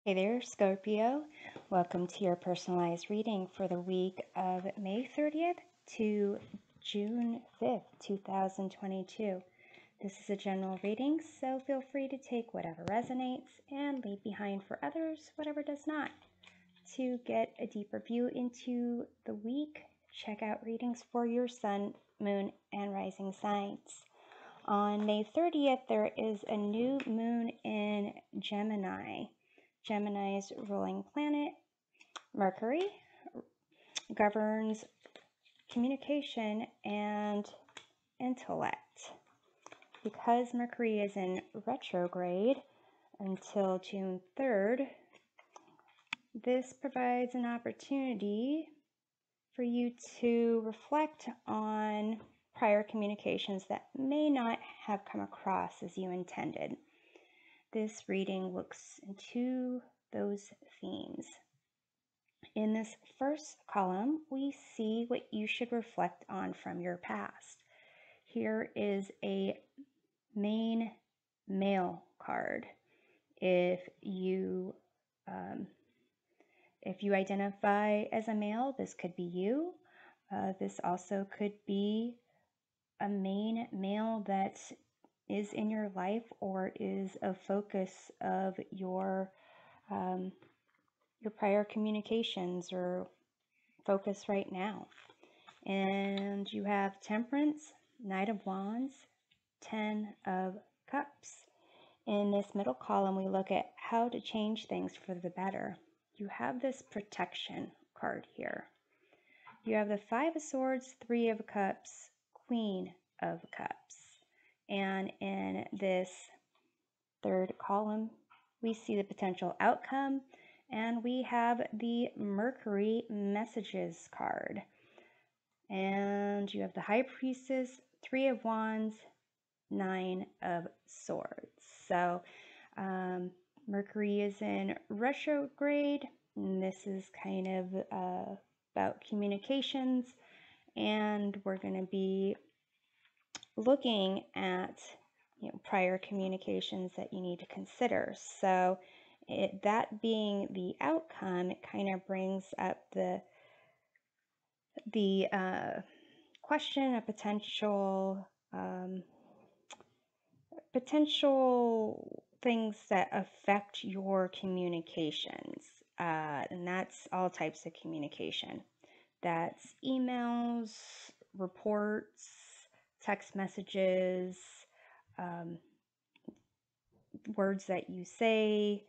Hey there, Scorpio. Welcome to your personalized reading for the week of May 30th to June 5th, 2022. This is a general reading, so feel free to take whatever resonates and leave behind for others whatever does not. To get a deeper view into the week, check out readings for your sun, moon, and rising signs. On May 30th, there is a new moon in Gemini. Gemini's ruling planet, Mercury, governs communication and intellect. Because Mercury is in retrograde until June 3rd, this provides an opportunity for you to reflect on prior communications that may not have come across as you intended. This reading looks into those themes. In this first column, we see what you should reflect on from your past. Here is a main male card. If you identify as a male, this could be you. This also could be a main male that is in your life or is a focus of your prior communications or focus right now. And you have Temperance, Knight of Wands, 10 of Cups. In this middle column, we look at how to change things for the better. You have this protection card here. You have the Five of Swords, Three of Cups, Queen of Cups. And in this third column, we see the potential outcome, and we have the Mercury messages card. And you have the High Priestess, Three of Wands, Nine of Swords. So Mercury is in retrograde, and this is kind of about communications, and we're going to be looking at prior communications that you need to consider. So that being the outcome, it kind of brings up the question of potential things that affect your communications, and that's all types of communication. That's emails, reports, text messages, words that you say,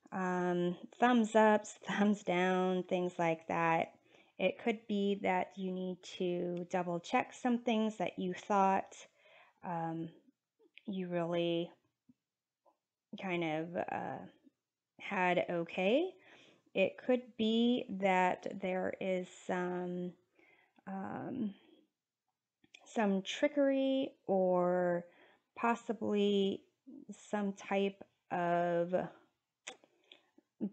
thumbs ups, thumbs down, things like that. It could be that you need to double check some things that you thought you really kind of had okay. It could be that there is some trickery or possibly some type of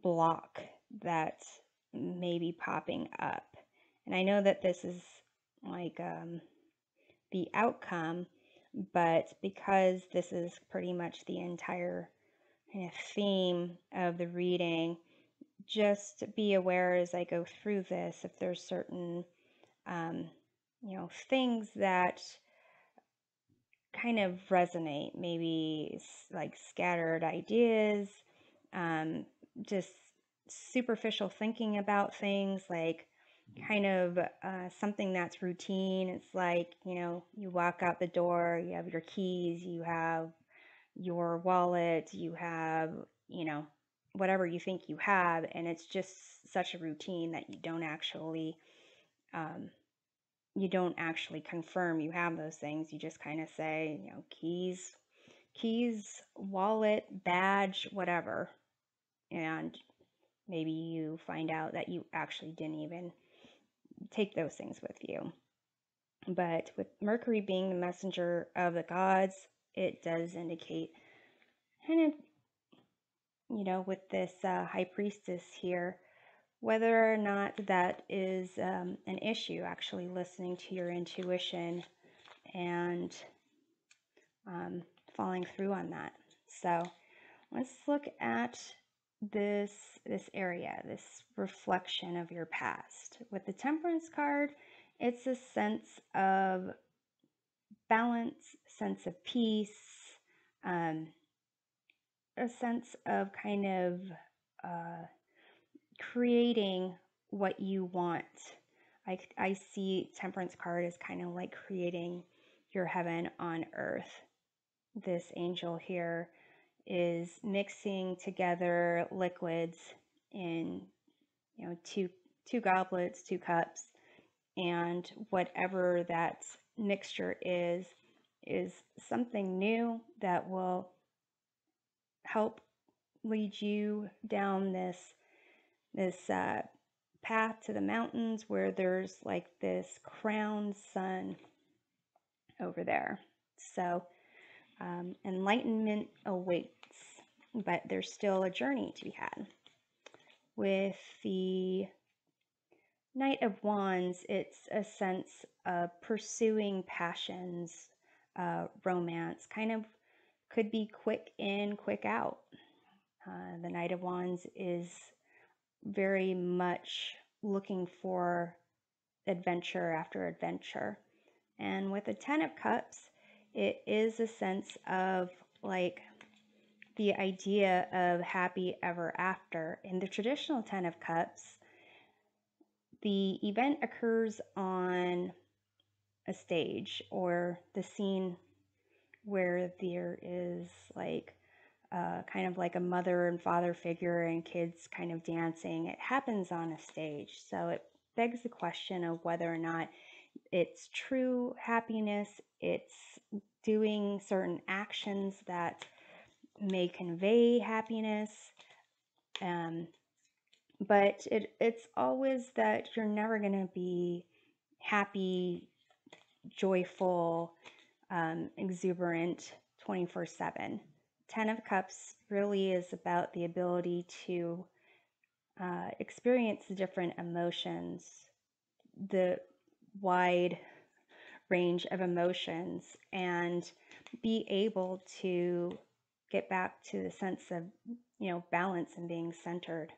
block that may be popping up. And I know that this is like the outcome, but because this is pretty much the entire kind of theme of the reading, just be aware as I go through this if there's certain things that kind of resonate, maybe like scattered ideas, just superficial thinking about things, like kind of something that's routine. It's like, you walk out the door, you have your keys, you have your wallet, you have, whatever you think you have, and it's just such a routine that you don't actually confirm you have those things. You just kind of say, keys, wallet, badge, whatever. And maybe you find out that you actually didn't even take those things with you. But with Mercury being the messenger of the gods, it does indicate kind of, with this High Priestess here, whether or not that is an issue, actually listening to your intuition and following through on that. So let's look at this area, this reflection of your past. With the Temperance card, it's a sense of balance, sense of peace, um, a sense of kind of creating what you want. I see Temperance card as kind of like creating your heaven on earth. This angel here is mixing together liquids in, two goblets, two cups, and whatever that mixture is something new that will help lead you down this path to the mountains where there's like this crowned sun over there. So enlightenment awaits, but there's still a journey to be had. With the Knight of Wands, it's a sense of pursuing passions, romance, kind of could be quick in, quick out. The Knight of Wands is very much looking for adventure after adventure. And with the Ten of Cups, it is a sense of like the idea of happy ever after. In the traditional Ten of Cups, the event occurs on a stage or the scene where there is like kind of like a mother and father figure and kids kind of dancing. It happens on a stage. So it begs the question of whether or not it's true happiness. It's doing certain actions that may convey happiness. But it's always that you're never going to be happy, joyful, exuberant 24/7. Ten of Cups really is about the ability to experience the different emotions, the wide range of emotions, and be able to get back to the sense of, balance and being centered.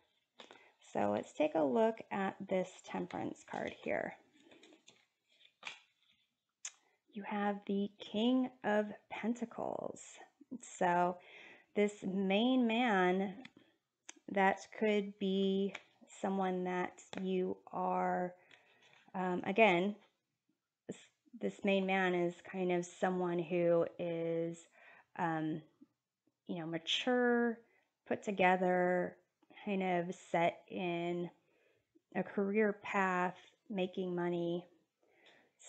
So let's take a look at this Temperance card here. You have the King of Pentacles. So this main man, that could be someone that you are, again, this main man is kind of someone who is, mature, put together, kind of set in a career path, making money.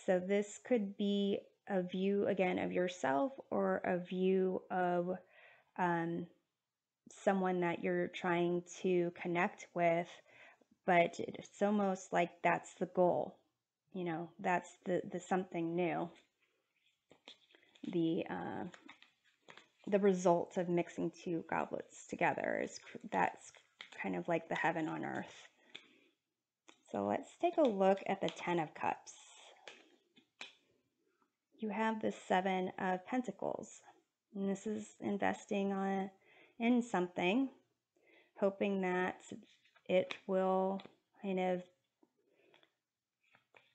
So this could be a view, again, of yourself or a view of someone that you're trying to connect with, but it's almost like that's the goal. That's the something new. The result of mixing two goblets together that's kind of like the heaven on earth. So let's take a look at the Ten of Cups. You have the Seven of Pentacles, and this is investing in something, hoping that it will kind of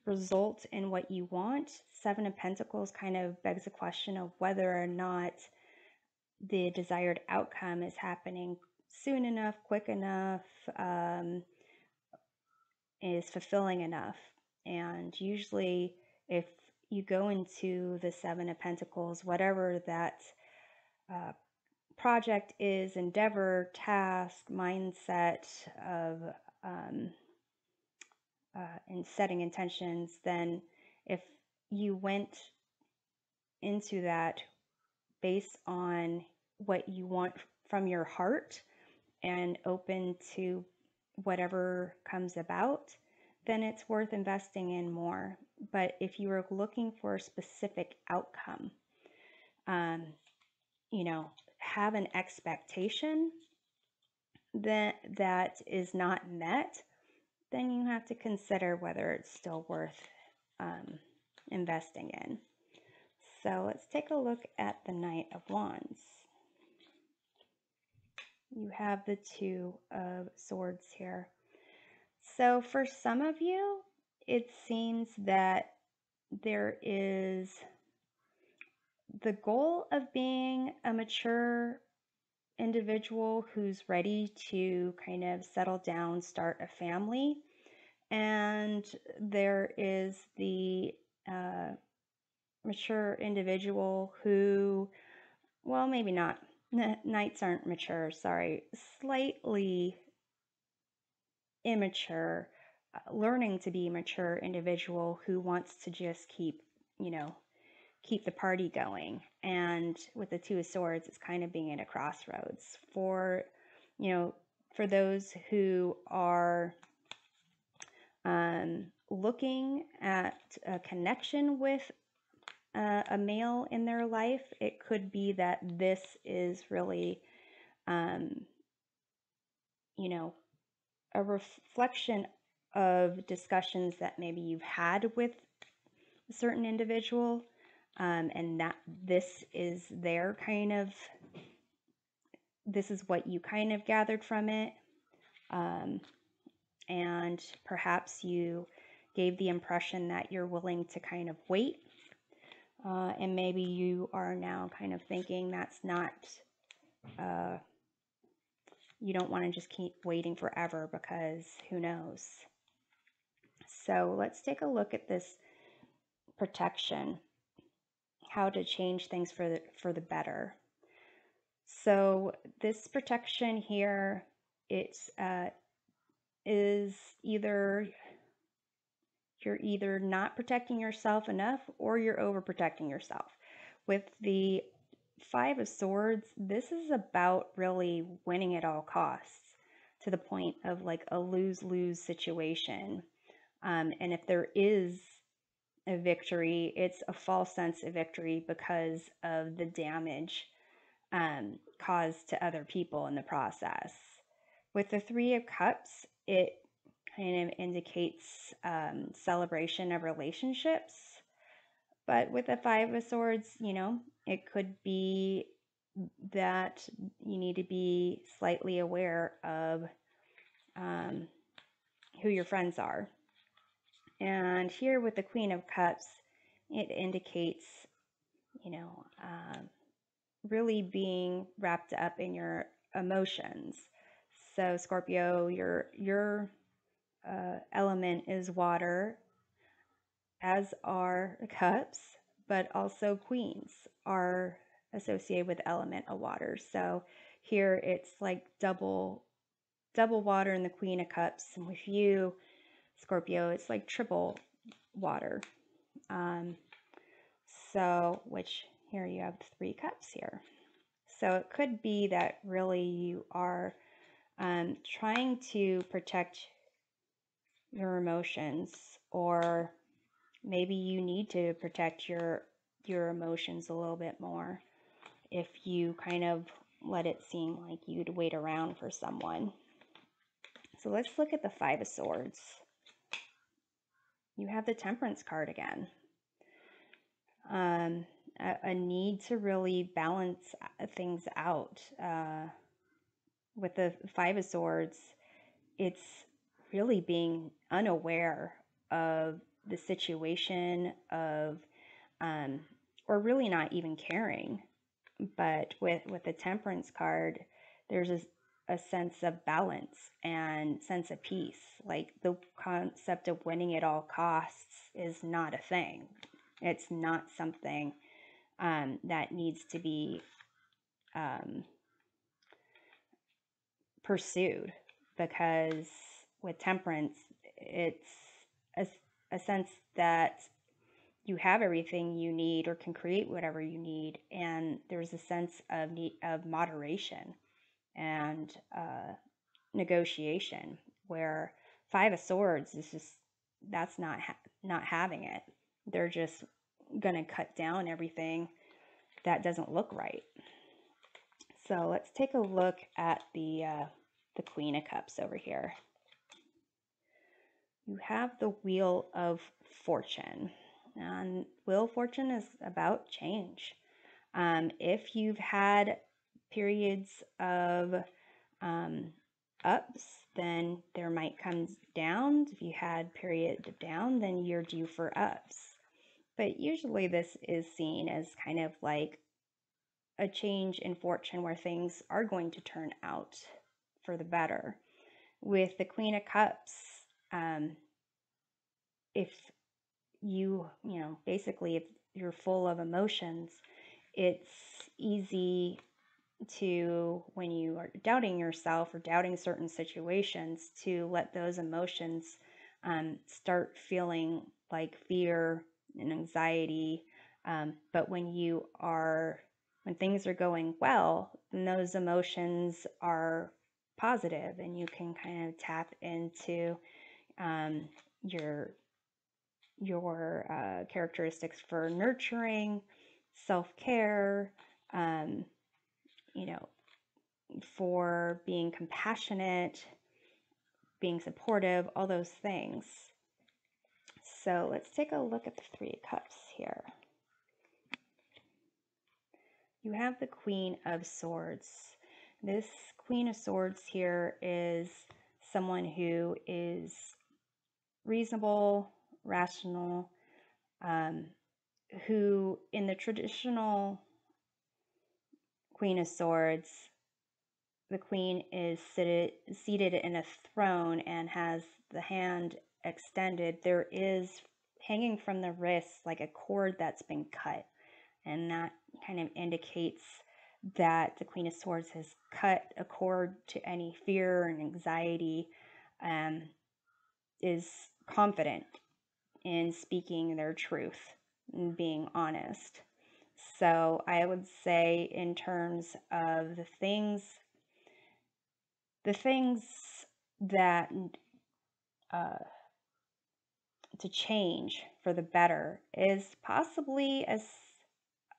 result in what you want. Seven of Pentacles kind of begs the question of whether or not the desired outcome is happening soon enough, quick enough, is fulfilling enough. And usually if you go into the Seven of Pentacles, whatever that project is, endeavor, task, mindset of in setting intentions, then if you went into that based on what you want from your heart and open to whatever comes about, then it's worth investing in more. But if you are looking for a specific outcome, have an expectation that is not met, then you have to consider whether it's still worth investing in. So let's take a look at the Knight of Wands. You have the Two of Swords here. So for some of you, it seems that there is the goal of being a mature individual who's ready to kind of settle down, start a family. And there is the mature individual who, well, maybe not. Knights aren't mature, sorry. Slightly immature, learning to be a mature individual who wants to just keep, keep the party going. And with the Two of Swords, it's kind of being at a crossroads for, for those who are looking at a connection with a male in their life. It could be that this is really, a reflection of discussions that maybe you've had with a certain individual, and that this is this is what you kind of gathered from it, and perhaps you gave the impression that you're willing to kind of wait, and maybe you are now kind of thinking that's not, you don't want to just keep waiting forever because who knows. So let's take a look at this protection, how to change things for the better. So this protection here, it's is either you're either not protecting yourself enough or you're overprotecting yourself. With the Five of Swords, this is about really winning at all costs, to the point of like a lose-lose situation. And if there is a victory, it's a false sense of victory because of the damage caused to other people in the process. With the Three of Cups, it kind of indicates celebration of relationships. But with the Five of Swords, it could be that you need to be slightly aware of who your friends are. And here with the Queen of Cups, it indicates, really being wrapped up in your emotions. So Scorpio, your element is water, as are the cups, but also queens are associated with the element of water. So here it's like double water in the Queen of Cups, and with you, Scorpio, it's like triple water. So, which here you have 3 cups here. So it could be that really you are trying to protect your emotions, or maybe you need to protect your emotions a little bit more if you kind of let it seem like you'd wait around for someone. So let's look at the Five of Swords. You have the Temperance card again. A need to really balance things out. With the Five of Swords, it's really being unaware of the situation of, or really not even caring. But with the Temperance card, there's a sense of balance and sense of peace. Like the concept of winning at all costs is not a thing. It's not something that needs to be pursued, because with Temperance, it's a sense that you have everything you need or can create whatever you need, and there's a sense of moderation and negotiation, where Five of Swords is just, that's not having it. They're just gonna cut down everything that doesn't look right. So let's take a look at the Queen of Cups over here. You have the Wheel of Fortune, and Wheel of Fortune is about change. If you've had periods of ups, then there might come downs. If you had period of down, then you're due for ups. But usually this is seen as kind of like a change in fortune where things are going to turn out for the better. With the Queen of Cups, if basically if you're full of emotions, it's easy to, when you are doubting yourself or doubting certain situations, to let those emotions start feeling like fear and anxiety. But when things are going well, then those emotions are positive, and you can kind of tap into your characteristics for nurturing, self-care, for being compassionate, being supportive, all those things. So let's take a look at the Three of Cups here. You have the Queen of Swords. This Queen of Swords here is someone who is reasonable, rational, who in the traditional Queen of Swords, the queen is seated in a throne and has the hand extended. There is hanging from the wrist like a cord that's been cut, and that kind of indicates that the Queen of Swords has cut a cord to any fear and anxiety, is confident in speaking their truth and being honest. So I would say, in terms of the things that to change for the better is possibly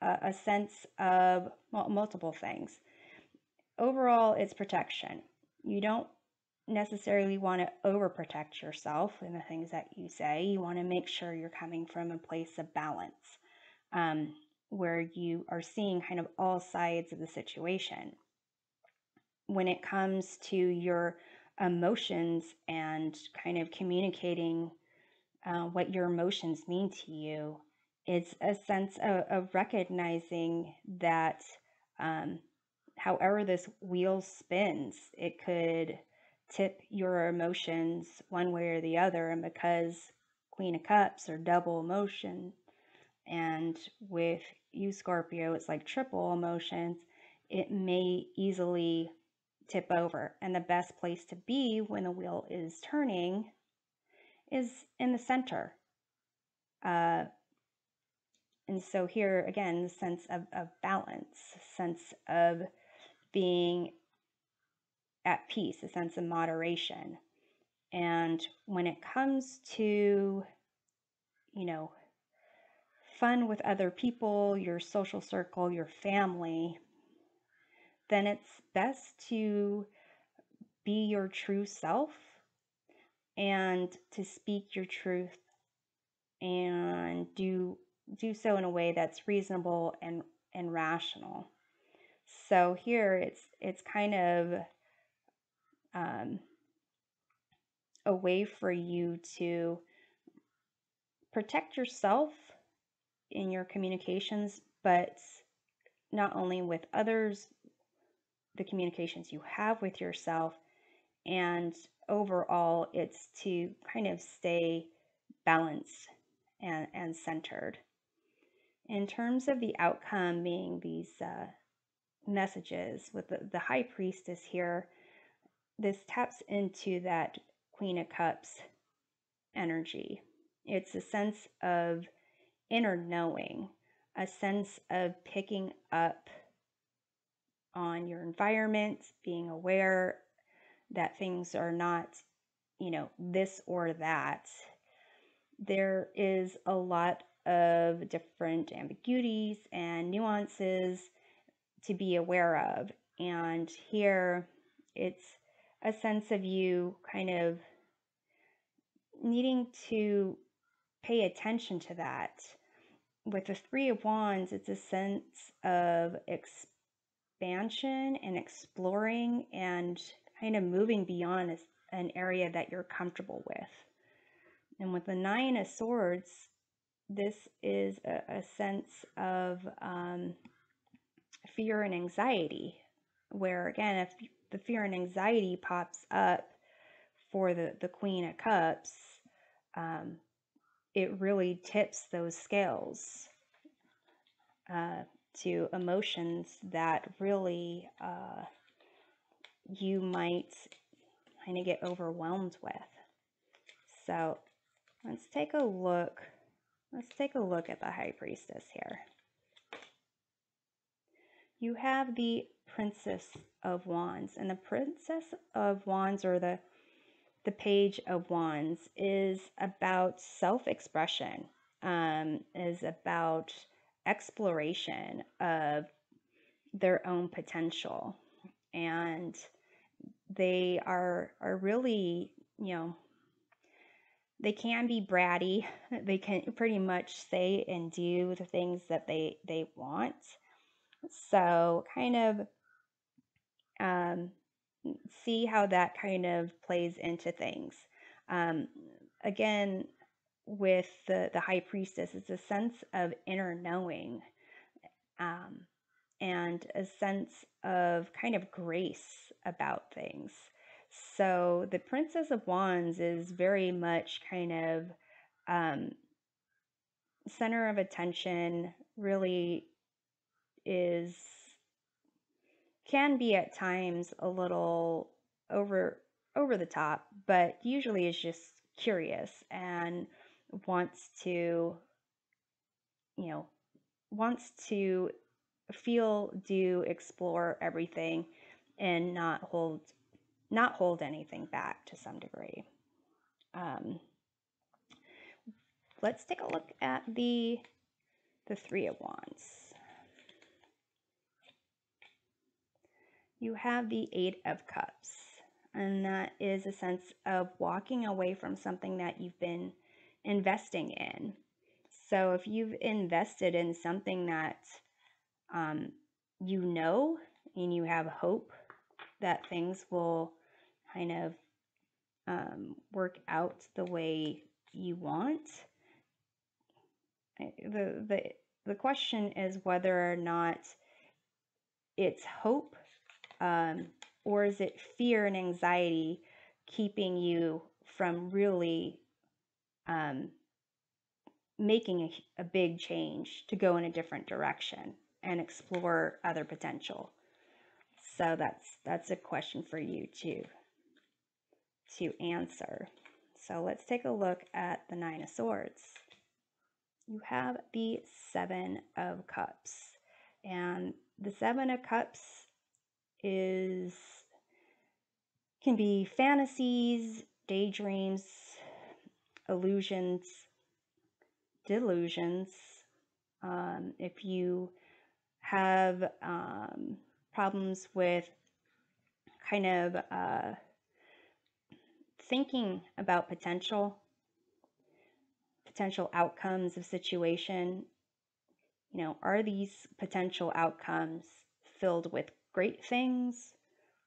a sense of multiple things. Overall, it's protection. You don't necessarily want to overprotect yourself in the things that you say. You want to make sure you're coming from a place of balance, where you are seeing kind of all sides of the situation. When it comes to your emotions and kind of communicating what your emotions mean to you, it's a sense of recognizing that however this wheel spins, it could tip your emotions one way or the other. And because Queen of Cups are double emotion, and with you, Scorpio, it's like triple emotions, it may easily tip over. And the best place to be when the wheel is turning is in the center. And so here again, the sense of balance, sense of being at peace, a sense of moderation. And when it comes to, fun with other people, your social circle, your family, then it's best to be your true self and to speak your truth and do so in a way that's reasonable and rational. So here it's kind of a way for you to protect yourself in your communications, but not only with others, the communications you have with yourself, and overall it's to kind of stay balanced and centered. In terms of the outcome being these messages with the High Priestess here, this taps into that Queen of Cups energy. It's a sense of inner knowing, a sense of picking up on your environment, being aware that things are not, this or that. There is a lot of different ambiguities and nuances to be aware of. And here it's a sense of you kind of needing to pay attention to that. With the Three of Wands, it's a sense of expansion and exploring and kind of moving beyond an area that you're comfortable with. And with the Nine of Swords, this is a sense of fear and anxiety, where again, if the fear and anxiety pops up for the Queen of Cups, it really tips those scales to emotions that really you might kind of get overwhelmed with. So let's take a look. Let's take a look at the High Priestess here. You have the Princess of Wands, and the Princess of Wands, or the Page of Wands, is about self-expression, is about exploration of their own potential, and they are really, they can be bratty. They can pretty much say and do the things that they want. So kind of see how that kind of plays into things. Again, with the High Priestess, it's a sense of inner knowing, and a sense of kind of grace about things. So the Princess of Wands is very much kind of center of attention, really can be at times a little over the top, but usually is just curious and wants to feel, do, explore everything, and not hold anything back to some degree. Let's take a look at the Three of Wands. You have the Eight of Cups, and that is a sense of walking away from something that you've been investing in. So if you've invested in something that and you have hope that things will kind of work out the way you want, the question is whether or not it's hope, or is it fear and anxiety keeping you from really making a big change to go in a different direction and explore other potential. So that's a question for you to answer. So let's take a look at the Nine of Swords. You have the Seven of Cups, and the Seven of Cups can be fantasies, daydreams, illusions, delusions. If you have problems with kind of thinking about potential outcomes of situation, are these potential outcomes filled with great things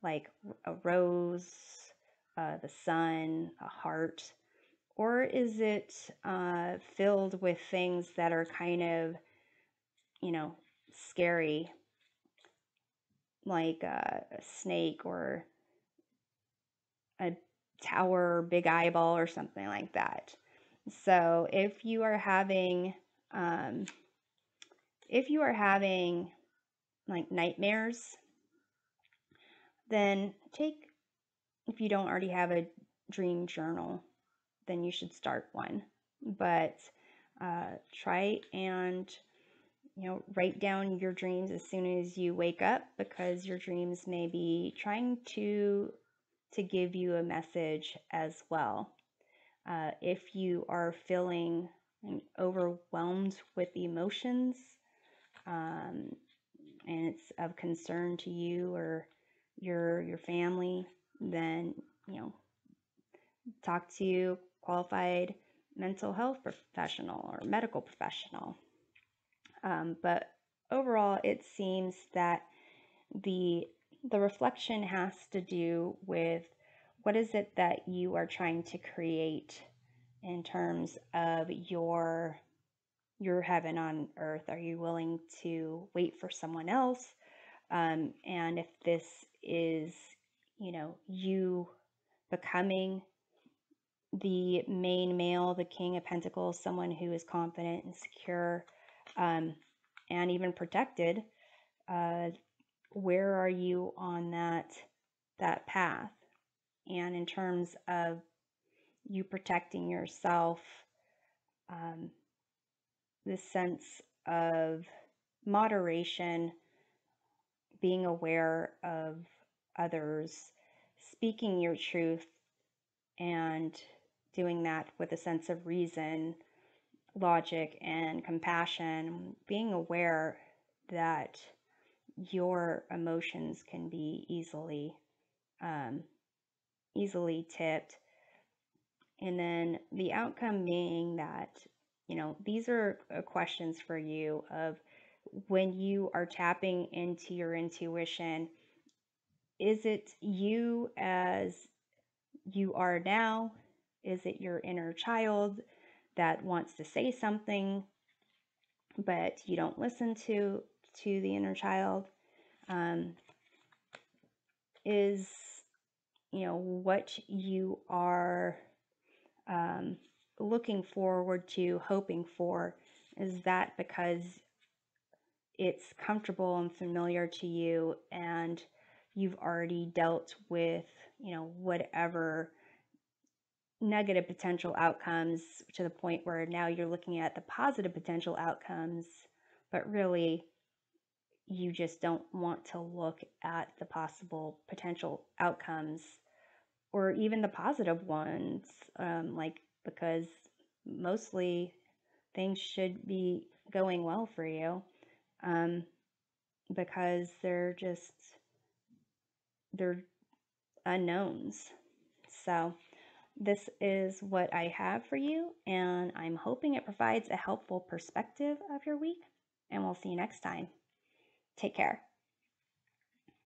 like a rose, the sun, a heart, or is it filled with things that are kind of, scary, like a snake or a tower or big eyeball or something like that? So if you are having like nightmares, then if you don't already have a dream journal, then you should start one. But try and write down your dreams as soon as you wake up, because your dreams may be trying to give you a message as well. If you are feeling overwhelmed with emotions, and it's of concern to you or your family, then talk to qualified mental health professional or medical professional. But overall, it seems that the reflection has to do with what is it that you are trying to create in terms of your heaven on earth. Are you willing to wait for someone else? And if this is, you becoming the main male, the King of Pentacles, someone who is confident and secure, and even protected, where are you on that path? And in terms of you protecting yourself, this sense of moderation, being aware of others, speaking your truth, and doing that with a sense of reason, logic, and compassion, being aware that your emotions can be easily tipped. And then the outcome being that, these are questions for you of when you are tapping into your intuition, is it you as you are now? Is it your inner child that wants to say something, but you don't listen to the inner child? Is, what you are looking forward to, hoping for, is that because it's comfortable and familiar to you and you've already dealt with, whatever negative potential outcomes to the point where now you're looking at the positive potential outcomes, but really you just don't want to look at the possible potential outcomes or even the positive ones, because mostly things should be going well for you, because they're unknowns. So this is what I have for you, and I'm hoping it provides a helpful perspective of your week, and we'll see you next time. Take care.